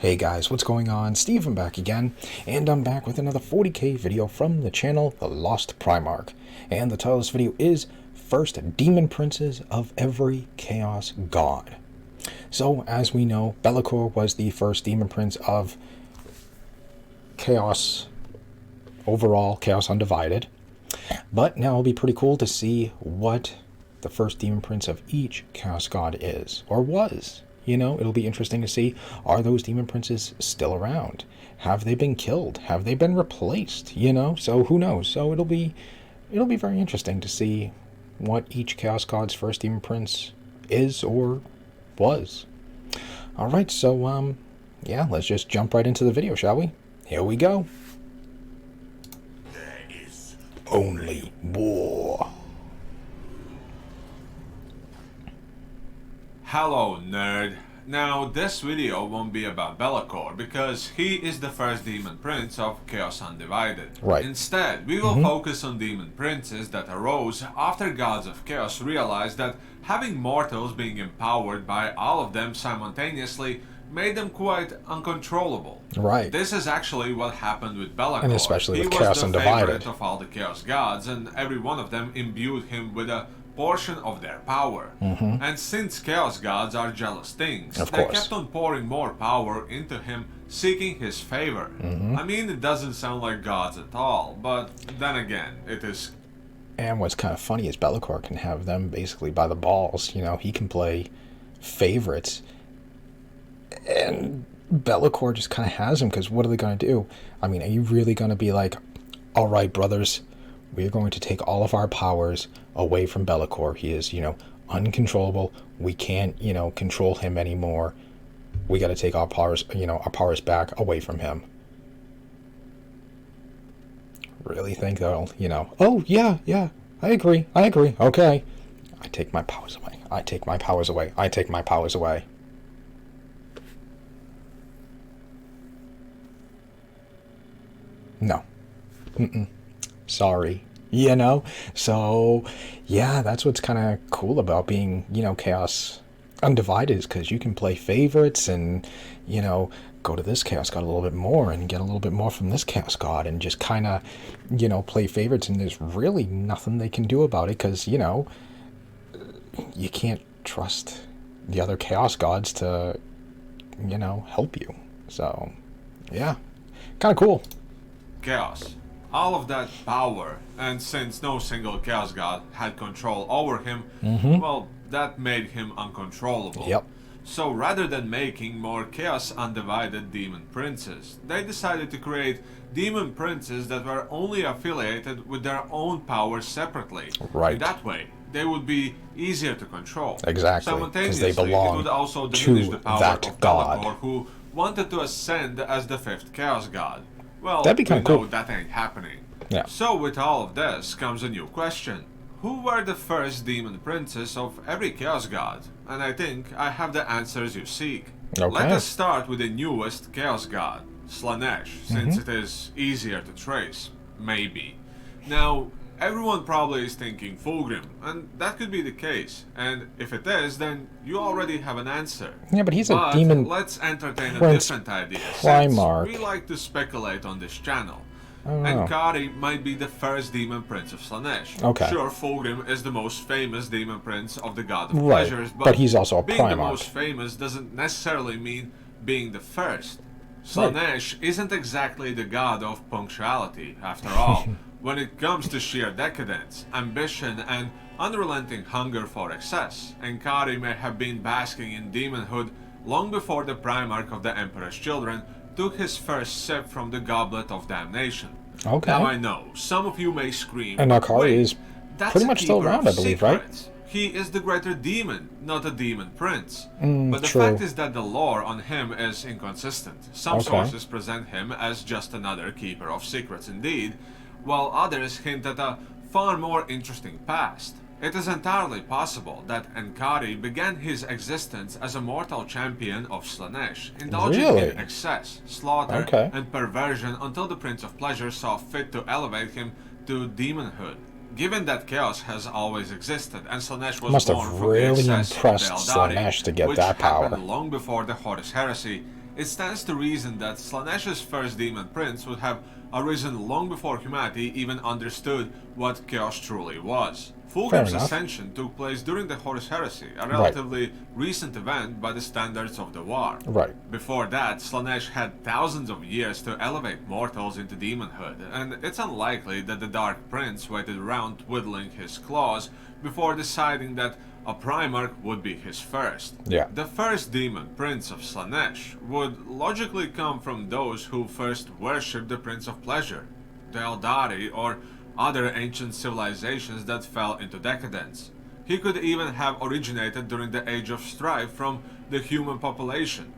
Hey guys, what's going on? Steven back again, and I'm back with another 40K video from the channel, The Lost Primarch. And the title of this video is First Demon Princes of Every Chaos God. So, as we know, Be'lakor was the first Demon Prince of Chaos, overall, Chaos Undivided. But now it'll be pretty cool to see what the first Demon Prince of each Chaos God is, or was. You know, it'll be interesting to see, are those demon princes still around? Have they been killed? Have they been replaced? You know, so who knows? So it'll be very interesting to see what each Chaos God's first demon prince is or was. All right, so yeah, let's just jump right into the video, shall we? Here we go. There is Only war. Hello, nerd. Now, this video won't be about Be'lakor because he is the first demon prince of Chaos Undivided. Right. Instead, we will focus on demon princes that arose after gods of chaos realized that having mortals being empowered by all of them simultaneously made them quite uncontrollable. Right. This is actually what happened with Be'lakor. And especially with he Chaos was the Undivided. favorite of all the chaos gods, and every one of them imbued him with a portion of their power. And since chaos gods are jealous things, Of they course. kept on pouring more power into him, seeking his favor. I mean, it doesn't sound like gods at all, but then again, it is. And what's kind of funny is Be'lakor can have them basically by the balls. You know, he can play favorites. And Be'lakor just kind of has them, because what are they going to do? I mean, are you really going to be like, all right, brothers, we're going to take all of our powers away from Be'lakor. He is, you know, uncontrollable. We can't, you know, control him anymore. We got to take our powers, you know, our powers back away from him. Really think they'll, you know, oh, yeah, I agree. Okay. I take my powers away. I take my powers away. I take my powers away. No. Sorry. You know? So, yeah, that's what's kind of cool about being, you know, Chaos Undivided, is because you can play favorites and, you know, go to this Chaos God a little bit more and get a little bit more from this Chaos God and just kind of, you know, play favorites, and there's really nothing they can do about it because, you know, you can't trust the other Chaos Gods to, you know, help you. So, yeah, kind of cool. Chaos. All of that power, and since no single chaos god had control over him, well, that made him uncontrollable. Yep. So rather than making more chaos undivided demon princes, they decided to create demon princes that were only affiliated with their own powers separately. Right. That way, they would be easier to control. Exactly, 'cause they Simultaneously, belong it would also diminish to the power that of god. Be'lakor, who wanted to ascend as the fifth chaos god. Well, That'd be we kinda know cool. that ain't happening. Yeah. So with all of this comes a new question. Who were the first demon princes of every chaos god? And I think I have the answers you seek. Okay. Let us start with the newest chaos god, Slaanesh, since it is easier to trace. Maybe. Now, everyone probably is thinking Fulgrim, and that could be the case. And if it is, then you already have an answer. Yeah, but he's a demon Let's entertain a prince different idea, Primarch. since we like to speculate on this channel. don't know. Ankari might be the first demon prince of Slaanesh. Okay. Sure, Fulgrim is the most famous demon prince of the God of Right, Pleasures, but he's also a being the Primarch. most famous doesn't necessarily mean being the first. Slaanesh isn't exactly the god of punctuality, after all. When it comes to sheer decadence, ambition, and unrelenting hunger for excess, Ankari may have been basking in demonhood long before the Primarch of the Emperor's Children took his first sip from the goblet of damnation. Okay. Now I know, some of you may scream, And Ankari "Wait, is that's pretty a much still keeper around, of I believe, right? secrets. He is the greater demon, not a demon prince. But the true. fact is that the lore on him is inconsistent. Some Okay. sources present him as just another keeper of secrets indeed, while others hint at a far more interesting past. It is entirely possible that Ankari began his existence as a mortal champion of Slaanesh, indulging Really? in excess, slaughter, Okay. and perversion until the Prince of Pleasure saw fit to elevate him to demonhood. Given that chaos has always existed, and Slaanesh was Must have born from really the excess impressed of the Eldari, Slaanesh to get which that power. happened long before the Horus Heresy, it stands to reason that Slanesh's first demon prince would have arisen long before humanity even understood what chaos truly was. Fulgrim's ascension took place during the Horus Heresy, a relatively recent event by the standards of the war. Before that, Slanesh had thousands of years to elevate mortals into demonhood, and it's unlikely that the Dark Prince waited around twiddling his claws before deciding that a Primarch would be his first. The first demon prince of Slanesh would logically come from those who first worshipped the Prince of Pleasure, the Eldari, or other ancient civilizations that fell into decadence. He could even have originated during the Age of Strife from the human population.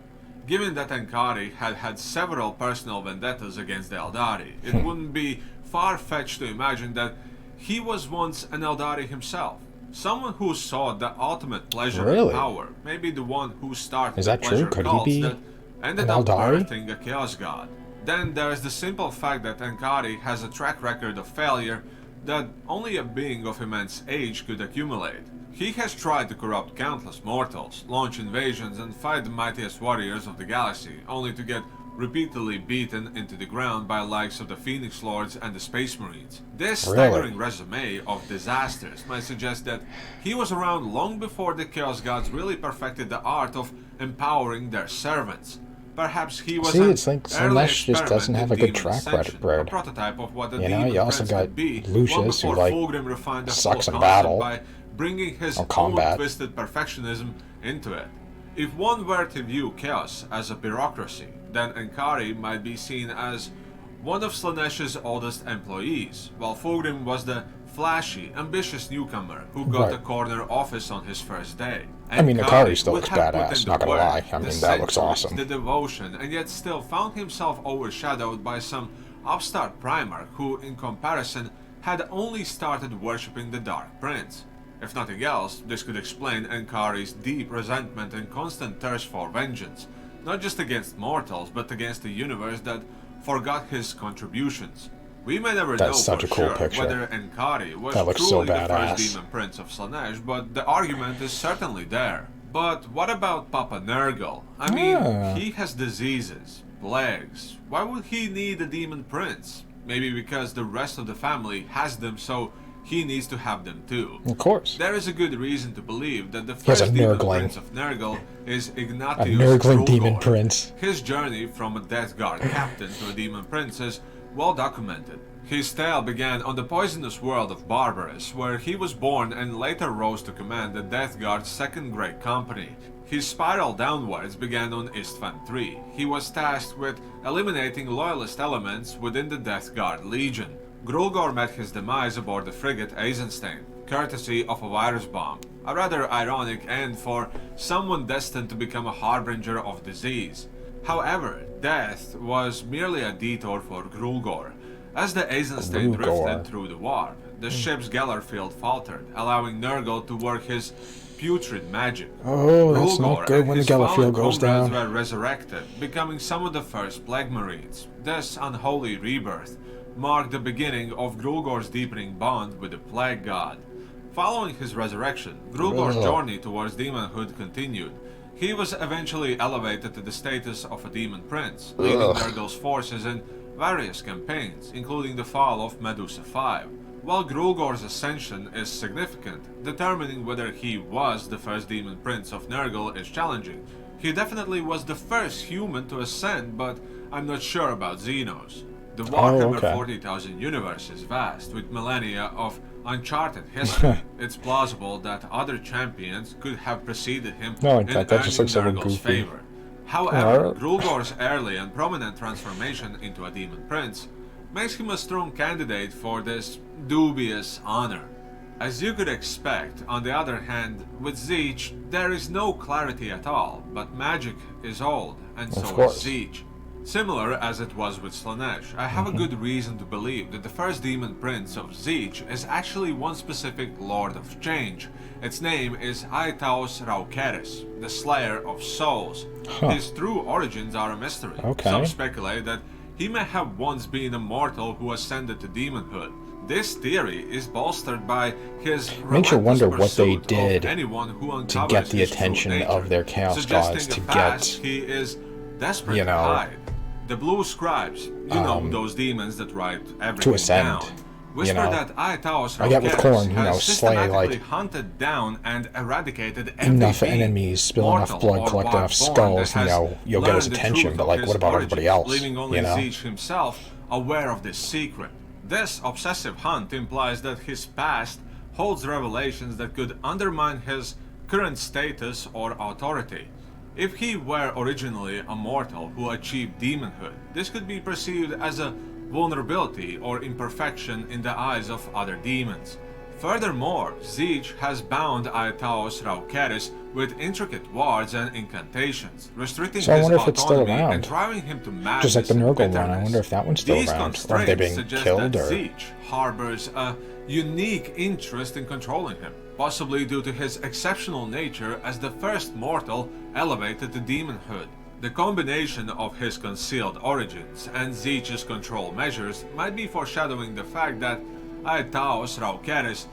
Given that Enkari had had several personal vendettas against the Eldari, it wouldn't be far-fetched to imagine that he was once an Eldari himself. Someone who sought the ultimate pleasure and power, maybe the one who started the pleasure cults that ended up birthing a Chaos God. Then there's the simple fact that Enkari has a track record of failure that only a being of immense age could accumulate. He has tried to corrupt countless mortals, launch invasions, and fight the mightiest warriors of the galaxy, only to get repeatedly beaten into the ground by likes of the Phoenix Lords and the Space Marines. This staggering resume of disasters might suggest that he was around long before the Chaos Gods really perfected the art of empowering their servants. Perhaps he was it's like Slanesh just doesn't have a good track record. A prototype of what a you know, you also got Lucius, who like sucks in battle by bringing his own twisted perfectionism into it. If one were to view chaos as a bureaucracy, then Enkari might be seen as one of Slanesh's oldest employees, while Fulgrim was the flashy, ambitious newcomer who got a corner office on his first day. I mean, Enkari still looks badass, not gonna lie. I mean, that looks awesome. The devotion, and yet still found himself overshadowed by some upstart Primarch who, in comparison, had only started worshipping the Dark Prince. If nothing else, this could explain Enkari's deep resentment and constant thirst for vengeance, not just against mortals, but against the universe that forgot his contributions. We may never know for sure whether Enkari was truly the first demon prince of Slanesh, but the argument is certainly there. But what about Papa Nurgle? I mean, he has diseases, plagues. Why would he need a demon prince? Maybe because the rest of the family has them, so he needs to have them too. Of course. There is a good reason to believe that the first demon prince of Nurgle is Ignatius a Nurgling demon prince. His journey from a Death Guard captain to a demon prince is well documented. His tale began on the poisonous world of Barbarous, where he was born and later rose to command the Death Guard's second great company. His spiral downwards began on Istvan III. He was tasked with eliminating loyalist elements within the Death Guard Legion. Grulgor met his demise aboard the frigate Eisenstein, courtesy of a virus bomb. A rather ironic end for someone destined to become a harbinger of disease. However, death was merely a detour for Grulgor. As the Eisenstein drifted through the warp, the ship's Geller field faltered, allowing Nurgle to work his putrid magic. Oh, that's not good when the Geller field goes down. Were resurrected, becoming some of the first Plague Marines. This unholy rebirth marked the beginning of Grulgor's deepening bond with the Plague God. Following his resurrection, Grulgor's journey towards demonhood continued. He was eventually elevated to the status of a demon prince, leading Nurgle's forces in various campaigns, including the fall of Medusa V. While Grulgor's ascension is significant, determining whether he was the first demon prince of Nurgle is challenging. He definitely was the first human to ascend, but I'm not sure about Xenos. The Warhammer 40,000 universe is vast, with millennia of uncharted history. It's plausible that other champions could have preceded him in earning Nurgle's favor. However, Grulgor's early and prominent transformation into a demon prince makes him a strong candidate for this dubious honor. As you could expect, on the other hand, with Tzeentch, there is no clarity at all, but magic is old, and so is Tzeentch. Similar as it was with Slanesh, I have a good reason to believe that the first demon prince of Tzeentch is actually one specific Lord of Change. Its name is Aetaus Raukeris, the Slayer of Souls. His true origins are a mystery. Some speculate that he may have once been a mortal who ascended to demonhood. This theory is bolstered by his makes you wonder what they did to get the attention of their Chaos Gods to get he is desperate you to know, hide. The blue scribes, those demons that write everything to ascend, down, whisper that Aetaos I get with Khorne, has slay, systematically like, hunted down and eradicated every enough being, enemies, spill mortal enough blood, or collect enough wild-born, that skulls, has you'll get his learned the attention, truth but, of like, his what about everybody origins, else, leaving only Siege himself aware of this secret. This obsessive hunt implies that his past holds revelations that could undermine his current status or authority. If he were originally a mortal who achieved demonhood, this could be perceived as a vulnerability or imperfection in the eyes of other demons. Furthermore, Siege has bound Aetaos Raukeris with intricate wards and incantations, restricting So I his wonder if it's still autonomy around. and driving him to madness. Just like the and Nurgle bitterness. one, I wonder if that one's still These around, or if they're being suggest killed, that or... Siege harbors a unique interest in controlling him, possibly due to his exceptional nature as the first mortal elevated to demonhood. The combination of his concealed origins and Siege's control measures might be foreshadowing the fact that Aetaos Raukeris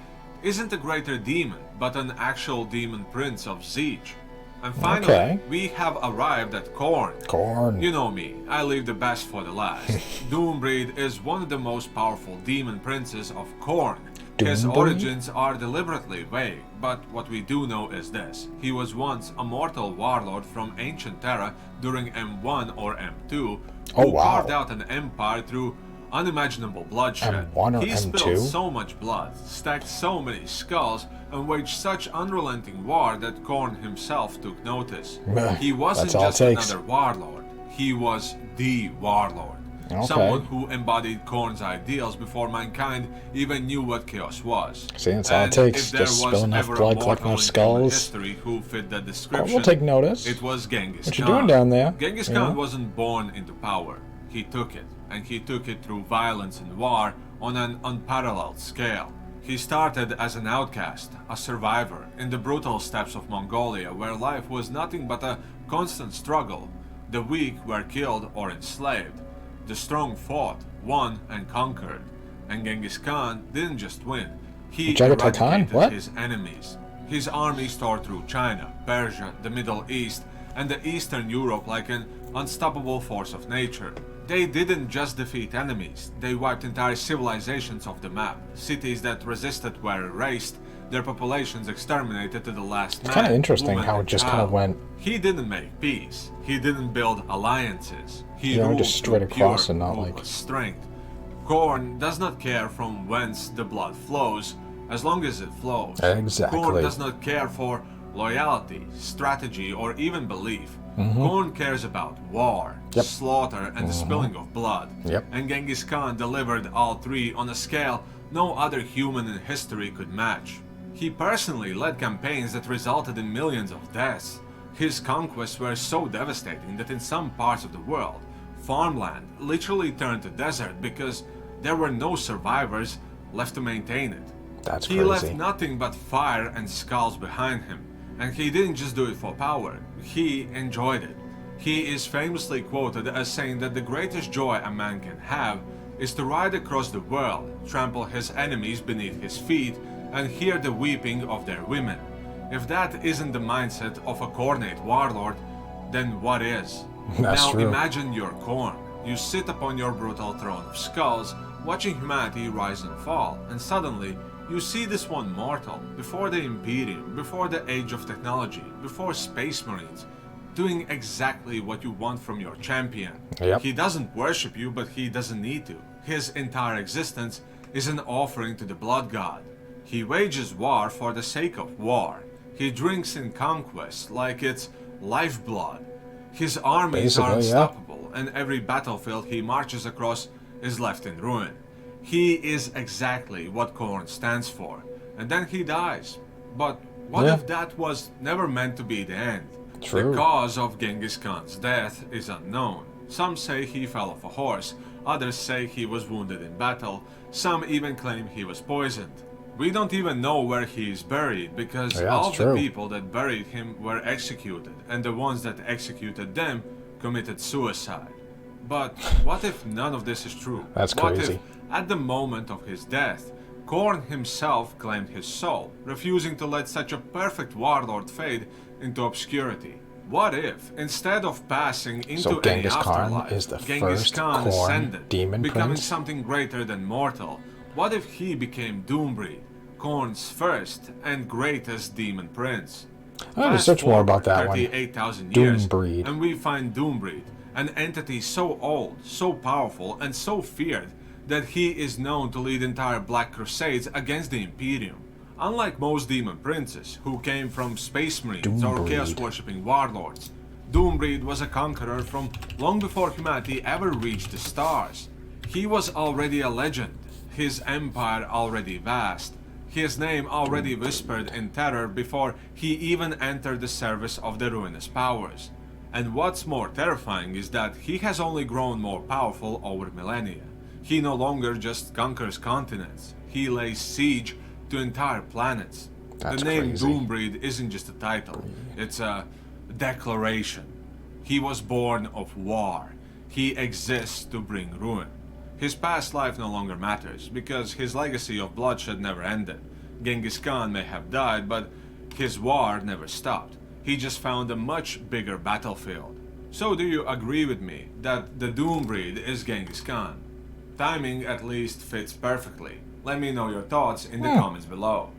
isn't a greater demon, but an actual demon prince of Siege. And finally, we have arrived at Khorne. Khorne. You know me, I leave the best for the last. Doombreed is one of the most powerful demon princes of Khorne. His origins are deliberately vague, but what we do know is this. He was once a mortal warlord from ancient Terra during M1 or M2, who carved out an empire through unimaginable bloodshed. M1 or he M2? spilled so much blood, stacked so many skulls, and waged such unrelenting war that Khorne himself took notice. He wasn't just another warlord, he was the warlord. Someone who embodied Khorne's ideals before mankind even knew what chaos was. See, that's all it takes. Just spill enough blood, collect enough skulls. Who fit that description, we'll take notice. It was Genghis Khan. What you doing down there? Genghis Khan wasn't born into power. He took it, and he took it through violence and war on an unparalleled scale. He started as an outcast, a survivor, in the brutal steppes of Mongolia, where life was nothing but a constant struggle. The weak were killed or enslaved. The strong fought, won, and conquered. And Genghis Khan didn't just win. He eradicated his enemies. His armies tore through China, Persia, the Middle East, and the Eastern Europe like an unstoppable force of nature. They didn't just defeat enemies, they wiped entire civilizations off the map. Cities that resisted were erased, their populations exterminated to the last man. It's kind of interesting how it just kind of went... He didn't make peace. He didn't build alliances. He ruled just straight across and not like... strength. Khorne does not care from whence the blood flows, as long as it flows. Exactly. Khorne does not care for loyalty, strategy, or even belief. Khorne cares about war, slaughter, and the spilling of blood. And Genghis Khan delivered all three on a scale no other human in history could match. He personally led campaigns that resulted in millions of deaths. His conquests were so devastating that in some parts of the world, farmland literally turned to desert because there were no survivors left to maintain it. That's crazy. He left nothing but fire and skulls behind him. And he didn't just do it for power, he enjoyed it. He is famously quoted as saying that the greatest joy a man can have is to ride across the world, trample his enemies beneath his feet, and hear the weeping of their women. If that isn't the mindset of a Khornate warlord, then what is? Now imagine you're Khorne. You sit upon your brutal throne of skulls, watching humanity rise and fall, and suddenly you see this one mortal, before the Imperium, before the age of technology, before Space Marines, doing exactly what you want from your champion. He doesn't worship you, but he doesn't need to. His entire existence is an offering to the Blood God. He wages war for the sake of war. He drinks in conquest like it's lifeblood. His armies are unstoppable, and every battlefield he marches across is left in ruin. He is exactly what Khorne stands for, and then he dies. But what if that was never meant to be the end? The cause of Genghis Khan's death is unknown. Some say he fell off a horse, others say he was wounded in battle, some even claim he was poisoned. We don't even know where he is buried because all of the people that buried him were executed, and the ones that executed them committed suicide. But what if none of this is true? That's crazy. What if, at the moment of his death, Khorne himself claimed his soul, refusing to let such a perfect warlord fade into obscurity? What if, instead of passing into So any Genghis Khan afterlife, is the Genghis first Khan Khorne ascended, demon becoming prince? something greater than mortal? What if he became Doombreed, Khorne's first and greatest demon prince? I have to Fast search more forward about that one. 38,000 years, Doombreed. and we find Doombreed, an entity so old, so powerful, and so feared that he is known to lead entire Black Crusades against the Imperium. Unlike most demon princes, who came from space marines or Doombreed. chaos-worshipping warlords, Doombreed was a conqueror from long before humanity ever reached the stars. He was already a legend, his empire already vast, his name already whispered in terror before he even entered the service of the ruinous powers. And what's more terrifying is that he has only grown more powerful over millennia. He no longer just conquers continents, he lays siege to entire planets. That's the name crazy. Doombreed isn't just a title, it's a declaration. He was born of war. He exists to bring ruin. His past life no longer matters, because his legacy of bloodshed never ended. Genghis Khan may have died, but his war never stopped. He just found a much bigger battlefield. So do you agree with me that the Doombreed is Genghis Khan? Timing at least fits perfectly. Let me know your thoughts in the comments below.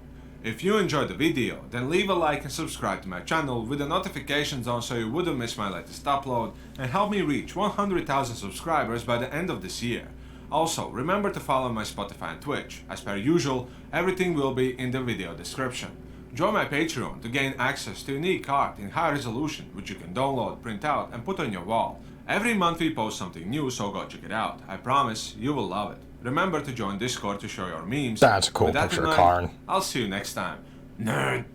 If you enjoyed the video, then leave a like and subscribe to my channel with the notifications on so you wouldn't miss my latest upload, and help me reach 100,000 subscribers by the end of this year. Also, remember to follow my Spotify and Twitch. As per usual, everything will be in the video description. Join my Patreon to gain access to unique art in high resolution, which you can download, print out, and put on your wall. Every month we post something new, so go check it out. I promise you will love it. Remember to join Discord to show your memes. That's a cool With that picture in of mind, Khorne. I'll see you next time. Nerd!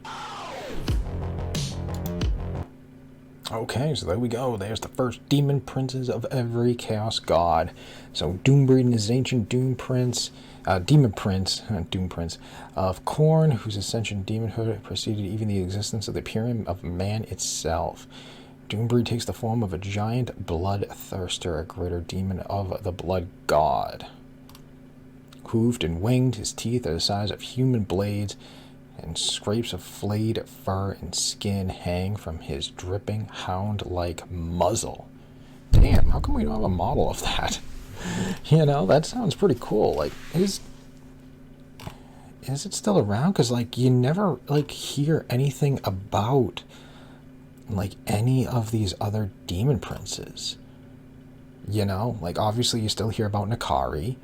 Okay, so there we go. There's the first demon princes of every chaos god. So Doombreed and his ancient demon prince, Doom Prince of Khorne, whose ascension demonhood preceded even the existence of the Imperium of man itself. Doombreed takes the form of a giant bloodthirster, a greater demon of the blood god. Hooved and winged, his teeth are the size of human blades, and scrapes of flayed fur and skin hang from his dripping hound-like muzzle. Damn, how come we don't have a model of that? You know, that sounds pretty cool. Like, is it still around? Because, like, you never, like, hear anything about, like, any of these other demon princes. You know? Like, obviously you still hear about Nakari.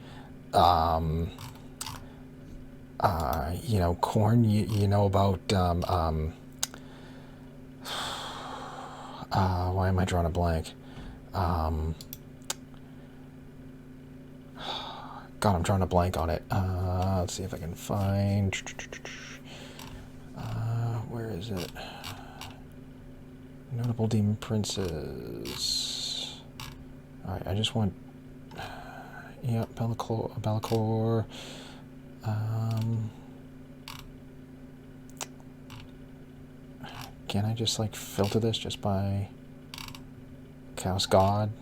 You know, Khorne, you know about, why am I drawing a blank? God, I'm drawing a blank on it. Let's see if I can find, where is it? Notable demon princes. Alright, I just want, yeah, Be'lakor. Can I just like filter this just by Chaos God?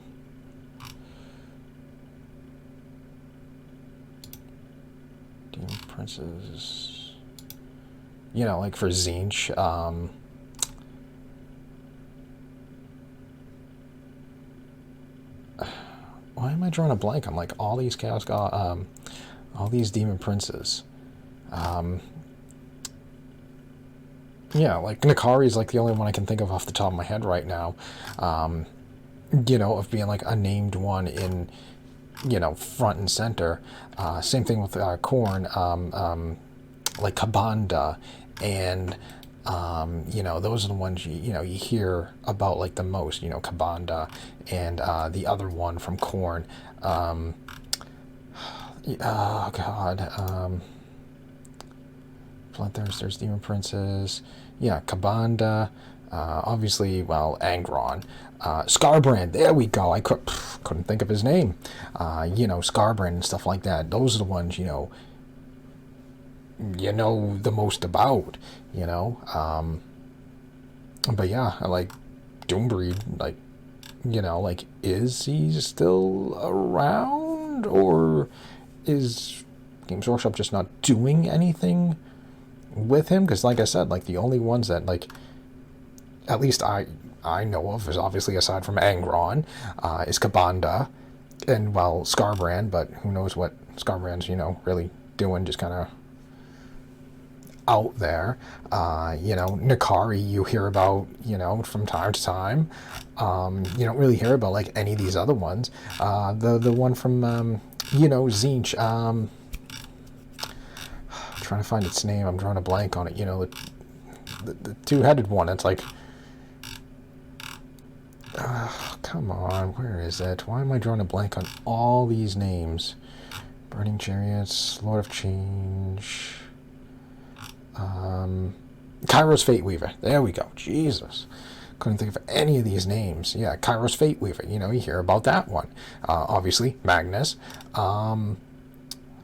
Demon Princes. You know, like for Zinch, why am I drawing a blank? I'm like all these Chaos God, all these demon princes. Yeah, like Nakari is like the only one I can think of off the top of my head right now. You know, of being like a named one in, you know, front and center. Same thing with Khorne, like Kabanda, and you know, those are the ones you know you hear about like the most. You know, Kabanda and the other one from Khorne. Oh God. Bloodthirsters, Demon Princes, yeah, Kabanda, obviously, well, Angron, Skarbrand, there we go, I couldn't think of his name, you know, Skarbrand and stuff like that. Those are the ones, you know the most about, you know, but yeah, like, Doombreed, like, you know, like, is he still around, or is Games Workshop just not doing anything with him? Because like I said, like the only ones that like at least I know of is obviously, aside from Angron, is Kabanda, and, well, Skarbrand, but who knows what Skarbrand's, really doing, just kind of out there. Nakari you hear about, from time to time. You don't really hear about, like, any of these other ones. The one from, Zinch, trying to find its name, I'm drawing a blank on it, the two-headed one, it's like, come on, where is it? Why am I drawing a blank on all these names? Burning Chariots, Lord of Change, Kairos Fate Weaver. There we go. Jesus. Couldn't think of any of these names. Yeah, Kairos Fate Weaver. You hear about that one. Obviously, Magnus. Yeah,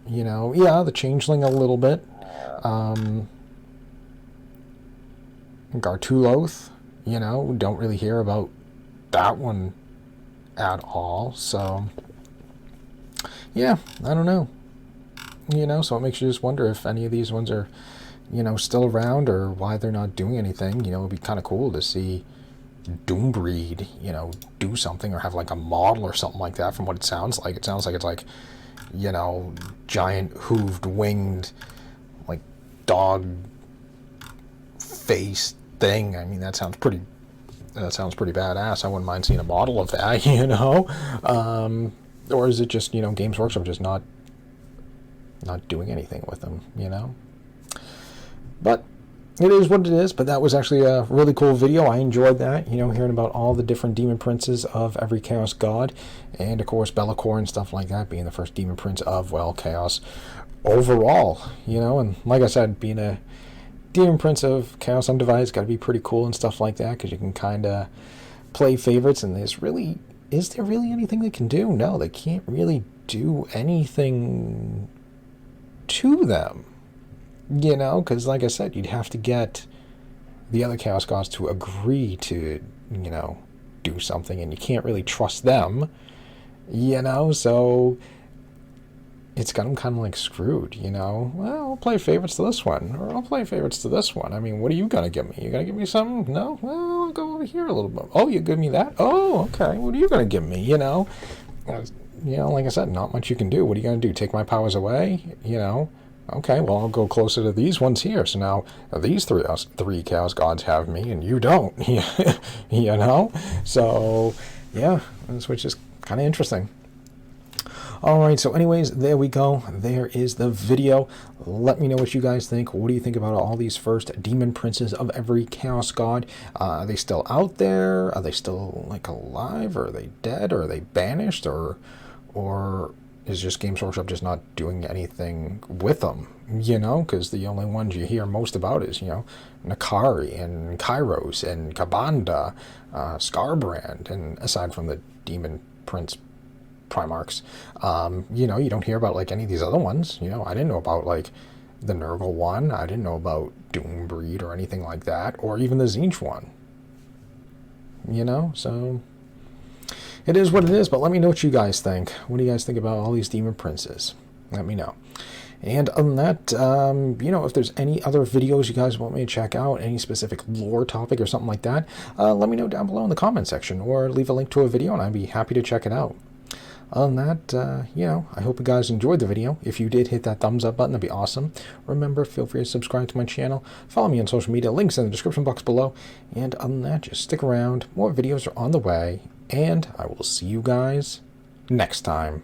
the Changeling a little bit. Gartuloth. Don't really hear about that one at all. So, yeah, I don't know. So it makes you just wonder if any of these ones are, still around, or why they're not doing anything. It'd be kind of cool to see Doombreed, do something, or have like a model or something like that. From what it sounds like it's like, giant hooved winged, like, dog face thing. I mean, that sounds pretty badass. I wouldn't mind seeing a model of that, or is it just, Games Workshop just not doing anything with them, But it is what it is. But that was actually a really cool video. I enjoyed that, hearing about all the different demon princes of every Chaos God, and of course Be'lakor and stuff like that, being the first demon prince of, well, Chaos overall, and like I said, being a demon prince of Chaos Undivided's got to be pretty cool and stuff like that, because you can kind of play favorites, and is there really anything they can do? No, they can't really do anything to them, because like I said, you'd have to get the other Chaos Gods to agree to, do something, and you can't really trust them, so it's got them kind of like screwed, Well, I'll play favorites to this one, or I'll play favorites to this one. I mean, what are you going to give me? You going to give me something? No? Well, I'll go over here a little bit. Oh, you give me that? Oh, okay. What are you going to give me, like I said, not much you can do. What are you going to do? Take my powers away? Okay, well, I'll go closer to these ones here. So now these three Chaos Gods have me, and you don't, So, yeah, which is kind of interesting. Alright, so anyways, there we go. There is the video. Let me know what you guys think. What do you think about all these first demon princes of every Chaos God? Are they still out there? Are they still, like, alive? Or are they dead? Or are they banished? Or is just Games Workshop just not doing anything with them? Because the only ones you hear most about is, Nakari and Kairos and Kabanda, Skarbrand, and aside from the demon prince Primarchs, you don't hear about, like, any of these other ones. I didn't know about, like, the Nurgle one. I didn't know about Doombreed or anything like that, or even the Zinch one. So it is what it is. But let me know what you guys think. What do you guys think about all these demon princes? Let me know. And on that, if there's any other videos you guys want me to check out, any specific lore topic or something like that, let me know down below in the comment section, or leave a link to a video and I'd be happy to check it out. Other than that, I hope you guys enjoyed the video. If you did, hit that thumbs up button. That'd be awesome. Remember, feel free to subscribe to my channel. Follow me on social media. Links in the description box below. And other than that, just stick around. More videos are on the way. And I will see you guys next time.